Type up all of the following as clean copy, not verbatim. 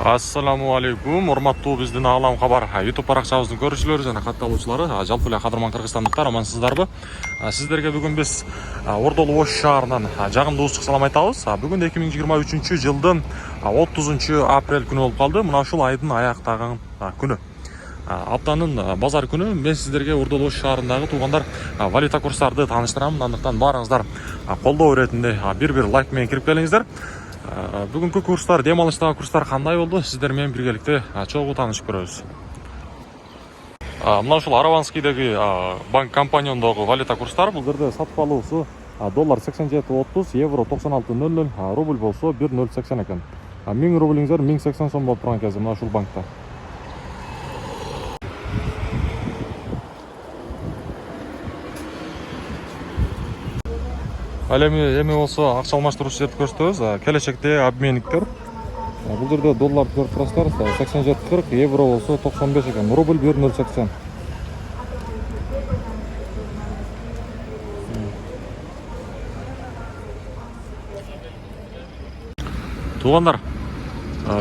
Ассаламу алейкум, урматтуу биздин Ағлам Хабар YouTube парақшабыздын көрүүчүлөрү жана катталуучулары, жалпы эле кадырман кыргызстандыктар, амансыздарбы? Сиздерге бүгүн биз Ордолу Ош шаарынан жагымдуу ысык салам айтабыз. Бүгүн 2023 жылдын 30 апрель күнү болуп калды. Мына ушул айдын аяктаган күнү. Аптанын базар күнү мен сиздерге Ордолу Ош шаарындагы туугандар валюта курстарды тааныштырам. Андыктан баарыңыздар колдоо иретинде бир лайк менен кирип келиңиздер. Бүгүнкү курстар, дем алыштагы курстар кандай болду? Сиздер менен биргеликте чогуу таанышып көрөбүз. Мына ушул Араванскийдеги банк компаниондогу валюта курстар. Бул жерде сатып алуусу доллар 87.30, евро 96.00, рубль болсо 1.080 экен. 1000 рублиңиздер 1080 сом болуп турган кезде мына ушул банкта. Эми болсо акча алмаштыруучу жерди көрсөтөбүз. Келечекте обменниктер. Бул жерде доллар көрүп турасыздар, 87.40, евро болсо 95 экен, рубль 1.080. Туугандар,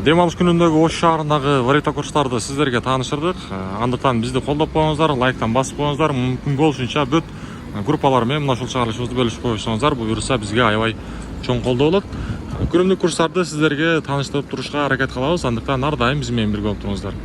дем алыш күнүндөгү Ош шаарындагы валюта курстарды сиздерге таанышырдык. Андыктан бизди колдоп коюңуздар, лайктан басып коюңуздар, мүмкүн болушунча бүт группалар менен мына ушул чыгарылышыбызды бөлүшүп коюңуздар. Бул буюрса бизге аябай чоң колдоо болот. Күнүмдүк курстарды сиздерге тааныштырып турушка аракет кылабыз. Андыктан ар дайым биз менен бирге болуп туруңуздар.